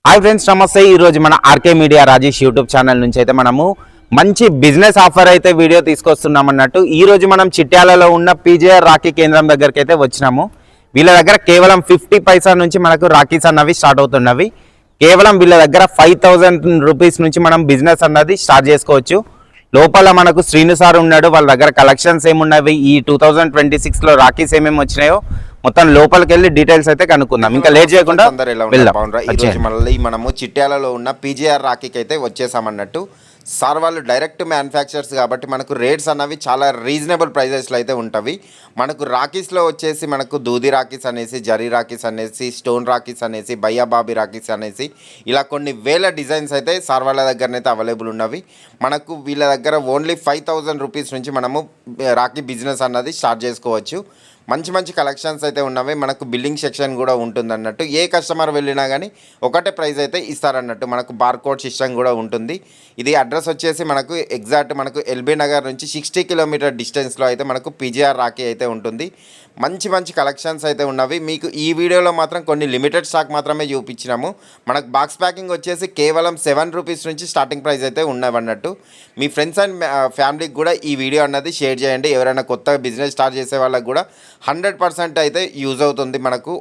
Hi friends, నమస్తే. ఈరోజు మన RK media Rajesh YouTube channel నుంచి అయితే మనము మంచి బిజినెస్ ఆఫర్ అయితే వీడియో తీసుకొస్తున్నాం అన్నట్టు. ఈరోజు మనం చిట్యాలలో ఉన్న పీజేఆర్ రాఖీ కేంద్రం దగ్గరికి అయితే వచ్చినాము. వీళ్ళ దగ్గర కేవలం 50 పైసా నుంచి మనకు రాఖీస్ అన్నవి స్టార్ట్ అవుతున్నవి. కేవలం వీళ్ళ దగ్గర 5000 రూపీస్ నుంచి మనం బిజినెస్ అన్నది స్టార్ట్ చేసుకోవచ్చు. లోపల మనకు శ్రీను సార్ ఉన్నాడు. వాళ్ళ దగ్గర కలెక్షన్స్ ఏమున్నవి, ఈ 2026లో రాఖీస్ ఏమేమి వచ్చినాయో మొత్తం లోపలికి వెళ్ళి డీటెయిల్స్ అయితే కనుక్కుందాం. ఇంకా లేట్ చేయకుండా మళ్ళీ మనము చిట్యాలలో ఉన్న పీజేఆర్ రాఖీకి అయితే వచ్చేసామన్నట్టు. సార్ వాళ్ళు డైరెక్ట్ మ్యానుఫ్యాక్చర్స్ కాబట్టి మనకు రేట్స్ అన్నవి చాలా రీజనబుల్ ప్రైజెస్లో అయితే ఉంటవి. మనకు రాఖీస్లో వచ్చేసి మనకు దూది రాఖీస్ అనేసి, జరీ రాఖీస్ అనేసి, స్టోన్ రాఖీస్ అనేసి, బయ్యా బాబీ రాఖీస్ అనేసి ఇలా కొన్ని వేల డిజైన్స్ అయితే సార్ వాళ్ళ దగ్గరనైతే అవైలబుల్ ఉన్నవి. మనకు వీళ్ళ దగ్గర ఓన్లీ 5000 రూపీస్ నుంచి మనము రాఖీ బిజినెస్ అన్నది స్టార్ట్ చేసుకోవచ్చు. మంచి మంచి కలెక్షన్స్ అయితే ఉన్నవి. మనకు బిల్లింగ్ సెక్షన్ కూడా ఉంటుంది అన్నట్టు. ఏ కస్టమర్ వెళ్ళినా కానీ ఒకటే ప్రైస్ అయితే ఇస్తారన్నట్టు. మనకు బార్కోడ్ సిస్టమ్ కూడా ఉంటుంది. ఇది అడ్రస్ వచ్చేసి మనకు ఎగ్జాక్ట్ మనకు ఎల్బీ నగర్ నుంచి 60 కిలోమీటర్ డిస్టెన్స్లో అయితే మనకు పీజేఆర్ రాఖీ అయితే ఉంటుంది. మంచి మంచి కలెక్షన్స్ అయితే ఉన్నవి. మీకు ఈ వీడియోలో మాత్రం కొన్ని లిమిటెడ్ స్టాక్ మాత్రమే చూపించినాము. మనకు బాక్స్ ప్యాకింగ్ వచ్చేసి కేవలం 7 రూపీస్ నుంచి స్టార్టింగ్ ప్రైస్ అయితే ఉన్నవన్నట్టు. మీ ఫ్రెండ్స్ అండ్ ఫ్యామిలీకి కూడా ఈ వీడియో అన్నది షేర్ చేయండి. ఎవరైనా కొత్తగా బిజినెస్ స్టార్ట్ చేసే వాళ్ళకి కూడా 100% అయితే యూజ్ అవుతుంది మనకు.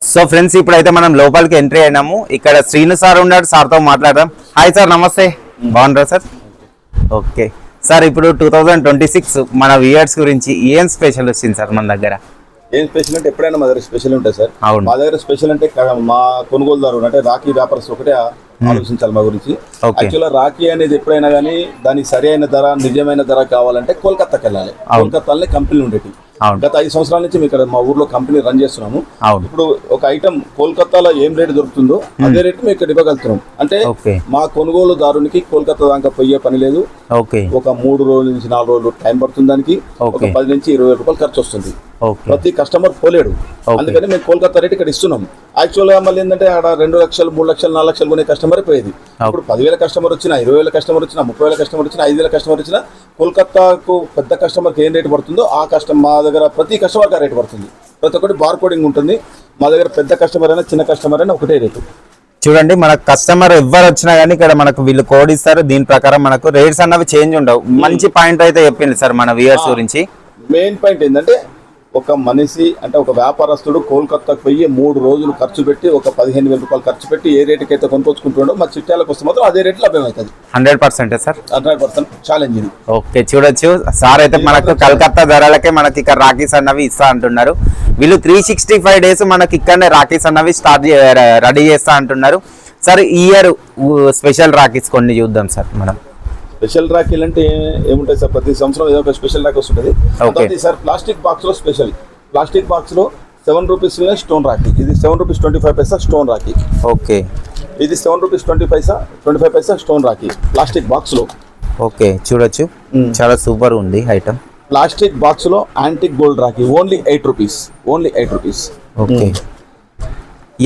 సో ఫ్రెండ్స్, ఇప్పుడైతే మనం లోపలికి ఎంట్రీ అయినాము. ఇక్కడ శ్రీను సార్ ఉన్నాడు. సార్తో మాట్లాడదాం. హాయ్ సార్, నమస్తే. బాగున్నారా సార్? ఓకే సార్, ఇప్పుడు 2026 మన వ్యూయర్స్ గురించి ఏం స్పెషల్ వచ్చింది సార్ మన దగ్గర? ఏం స్పెషల్ అంటే ఎప్పుడైనా మా దగ్గర స్పెషల్ ఉంటాయి సార్. అవును, మా దగ్గర స్పెషల్ అంటే మా కొనుగోలుదారు అంటే రాఖీ వ్యాపారస్ ఒకటే ఆలోచించాలి మా గురించి. యాక్చువల్గా రాఖీ అనేది ఎప్పుడైనా కానీ దానికి సరైన ధర, నిజమైన ధర కావాలంటే కోల్కతాకి వెళ్ళాలి. కోల్కతాలోనే కంపెనీ ఉండేది. గత 5 సంవత్సరాల నుంచి మేము ఇక్కడ మా ఊర్లో కంపెనీ రన్ చేస్తున్నాము. ఇప్పుడు ఒక ఐటమ్ కోల్కతాలో ఏం రేటు దొరుకుతుందో అదే రేటు మేము ఇక్కడ ఇవ్వగలుగుతున్నాం. అంటే మా కొనుగోలుదారునికి కోల్కతా దాకా పోయే పని లేదు. ఒక 3 రోజుల నుంచి 4 రోజులు టైం పడుతుంది. దానికి ఒక 10 నుంచి 20 రూపాయలు ఖర్చు వస్తుంది. ప్రతి కస్టమర్ పోలేడు. అందుకని మేము కోల్కతా రేట్ ఇక్కడ ఇస్తున్నాం. యాక్చువల్గా మళ్ళీ ఏంటంటే అక్కడ 2 లక్షలు, 3 లక్షలు, 4 లక్షలు కొనే కస్టమర్ పోయేది. ఇప్పుడు 10,000 కస్టమర్ వచ్చినా, 20,000 కస్టమర్ వచ్చినా, 30,000 కస్టమర్ వచ్చినా, 5,000 కస్టమర్ వచ్చినా కోల్కతాకు పెద్ద కస్టమర్కి ఏం రేటు పడుతుందో ఆ కస్టమర్ మా దగ్గర ప్రతి కస్టమర్కి ఆ రేటు పడుతుంది. ప్రతి ఒక్కటి బార్ కోడింగ్ ఉంటుంది. మా దగ్గర పెద్ద కస్టమర్ అయినా చిన్న కస్టమర్ అయినా ఒకటే రేటు. చూడండి, మన కస్టమర్ ఎవరు వచ్చినా కానీ ఇక్కడ మనకు వీళ్ళు కోడ్ ఇస్తారు. దీని ప్రకారం మనకు రేట్స్ అన్నవి చేంజ్ ఉండవు. మంచి పాయింట్ అయితే చెప్పింది సార్ మన వ్యూయర్స్ గురించి. మెయిన్ పాయింట్ ఏంటంటే ఒక మనిషి అంటే ఒక వ్యాపారస్తుడు కోల్కతాకు పోయి 3 రోజులు ఖర్చు పెట్టి ఒక 15,000 రూపాయలు ఖర్చు పెట్టి ఏ రేటుకి అయితే కొనుక్కొచ్చుకుంటుండో మా చిట్యాలకు వస్తే మాత్రం అదే రేట్లు లభ్యమవుతుంది. 100% సార్, 100% ఛాలెంజ్ ఇది. ఓకే, చూడొచ్చు సార్ అయితే మనకు కలకత్తా ధరలకే మనకి ఇక్కడ రాఖీస్ అన్నవి ఇస్తా అంటున్నారు. వీళ్ళు 365 డేస్ మనకి ఇక్కడనే రాఖీస్ అన్నవి రెడీ చేస్తా అంటున్నారు. సార్, ఈ ఇయర్ స్పెషల్ రాఖీస్ కొన్ని చూద్దాం సార్. మనం స్పెషల్ రాఖీలు అంటే ఏముంటాయి సార్, ప్రతి సంవత్సరం ఏదో ఒక స్పెషల్ రాఖీ వస్తుంటుంది. సార్ ప్లాస్టిక్ బాక్స్ లో స్పెషల్, ప్లాస్టిక్ బాక్స్ లో 7 రూపీస్ స్టోన్ రాఖీ. ఇది 7 రూపీస్ 25 పైసా స్టోన్ రాఖీ. ఓకే, ఇది 7 రూపీస్ 25 పైసా స్టోన్ రాఖీ ప్లాస్టిక్ బాక్స్ లో. ఓకే, చూడొచ్చు చాలా సూపర్ ఉంది ఐటమ్. ప్లాస్టిక్ బాక్స్ లో antique gold Rakhi only 8 rupees. Only 8 rupees. Okay,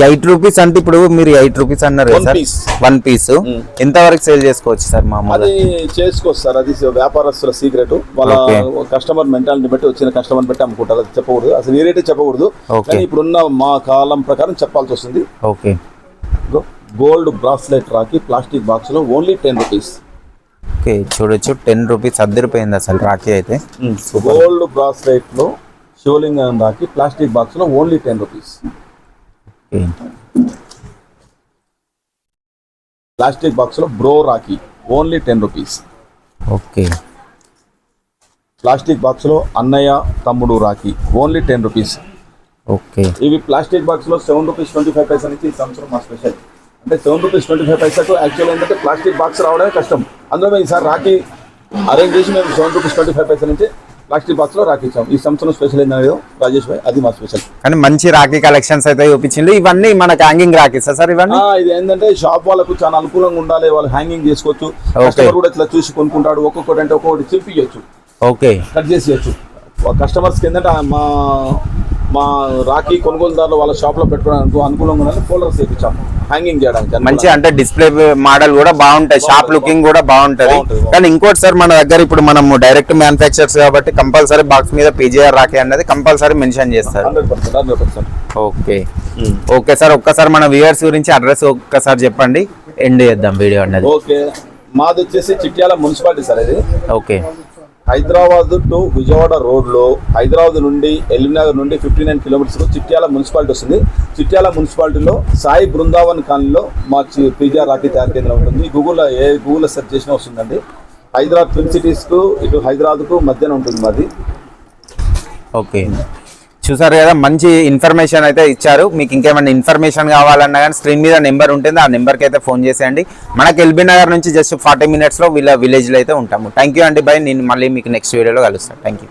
8 rupees అంటే ఇప్పుడు మీరు 8 రూపీస్ అన్నారు కదా సార్, 1 పీస్ ఎంత వరకు సేల్ చేసుకోవచ్చు సార్? అది చేసుకోవచ్చు సార్, అది వ్యాపారస్తుల సీక్రెట్. వాళ్ళ కస్టమర్ మెంటాలిటీ బట్టి వచ్చిన కస్టమర్ బట్టి అమ్ముకుంటారు. అది చెప్పకూడదు, అసలు ఏ రేటే చెప్పకూడదు. కానీ ఇప్పుడున్న మా కాలం ప్రకారం చెప్పాల్సి వస్తుంది. Okay, gold bracelet Rakhi plastic box లో ఓన్లీ 10 రూపీస్. ఓకే, చూడొచ్చు 10 రూపీస్ అద్దరిపోయింది అసలు రాఖీ అయితే. గోల్డ్ బ్రాస్లెట్ లో శివలింగం రాఖీ ప్లాస్టిక్ బాక్స్ లో ఓన్లీ 10 రూపీస్. ప్లాస్టిక్ బాక్స్ లో bro Rakhi only 10 rupees. Okay, plastic box లో అన్నయ్య తమ్ముడు రాఖీ ఓన్లీ 10 రూపీస్. ఓకే, ఇవి ప్లాస్టిక్ బాక్స్ లో 7 రూపీస్ 25 పైసా నుంచి ఈ సంవత్సరం మా స్పెషల్. అంటే 7 రూపీస్ 25 పైసాకు యాక్చువల్ ఏంటంటే ప్లాస్టిక్ బాక్స్ రావడమే కష్టం. అందులో మేము ఈసారి రాఖీ అరేంజ్ చేసి మేము 7 రూపీస్ 25 పైసా నుంచి ప్లాస్టిక్ బాక్స్ లో రాఖీ ఇచ్చాం. ఈ సంవత్సరం స్పెషల్ ఏంటో రాజేష్ భాయ్, అది మా స్పెషల్. కానీ మంచి రాఖీ కలెక్షన్స్ అయితే చూపించింది. ఇవన్నీ మనకు హ్యాంగింగ్ రాఖీస్ సార్? ఇవన్నీ ఇది ఏంటంటే షాప్ వాళ్ళకు చాలా అనుకూలంగా ఉండాలి. వాళ్ళు హ్యాంగింగ్ చేసుకోవచ్చు. కస్టమర్ కూడా ఇట్లా చూసి కొనుక్కుంటాడు. ఒక్కొక్కటి అంటే ఒక్కొక్కటి చింపియచ్చు. ఓకే, కట్ చేసేయచ్చు. కస్టమర్స్కి ఏంటంటే మా రాఖీ కొనుగోలుదారులు వాళ్ళ షాప్ లో పెట్టుకోవడానికి అనుకూలంగా ఉండాలి. ఫోల్డర్స్ చేయించాం హ్యాంగింగ్ చేయడానికి. మంచి అంటే డిస్ప్లే మోడల్ కూడా బాగుంటాయి, షాప్ లుకింగ్ కూడా బాగుంటది. కానీ ఇంకోటి సార్, మన దగ్గర ఇప్పుడు మనం డైరెక్ట్ మ్యానుఫ్యాక్చర్స్ కాబట్టి కంపల్సరీ బాక్స్ మీద పీజేఆర్ రాఖీ అనేది కంపల్సరీ మెన్షన్ చేస్తారు. 100%. ఓకే, ఓకే సార్, ఒక్కసారి మన వ్యూవర్స్ గురించి అడ్రస్ ఒక్కసారి చెప్పండి, ఎండ్ చేద్దాం వీడియో అన్నది. ఓకే, మాది వచ్చేసి చిట్యాల మున్సిపాలిటీ సార్ ఇది. ఓకే, హైదరాబాద్ టు విజయవాడ రోడ్లో హైదరాబాద్ నుండి ఎల్బీనగర్ నుండి 59 కిలోమీటర్స్ చిట్యాల మున్సిపాలిటీ వస్తుంది. చిట్యాల మున్సిపాలిటీలో సాయి బృందావన్ కాలనీలో మా పీజీఆర్ రాఖీ తయారీ కేంద్రం ఉంటుంది. గూగుల్లో సెర్చ్ చేసినా వస్తుందండి. హైదరాబాద్ ట్విన్ సిటీస్కు ఇటు హైదరాబాద్కు మధ్యన ఉంటుంది మాది. ఓకే, చూసారు కదా, మంచి ఇన్ఫర్మేషన్ అయితే ఇచ్చారు. మీకు ఇంకేమైనా ఇన్ఫర్మేషన్ కావాలన్నా కానీ స్క్రీన్ మీద నెంబర్ ఉంటుంది, ఆ నెంబర్కి అయితే ఫోన్ చేసేయండి. మనకి ఎల్బీ నగర్ నుంచి జస్ట్ 40 minutesలో వీళ్ళ విలేజ్లో అయితే ఉంటాము. థ్యాంక్ యూ అండి, బై. నేను మళ్ళీ మీకు నెక్స్ట్ వీడియోలో కలుస్తాను. Thank you.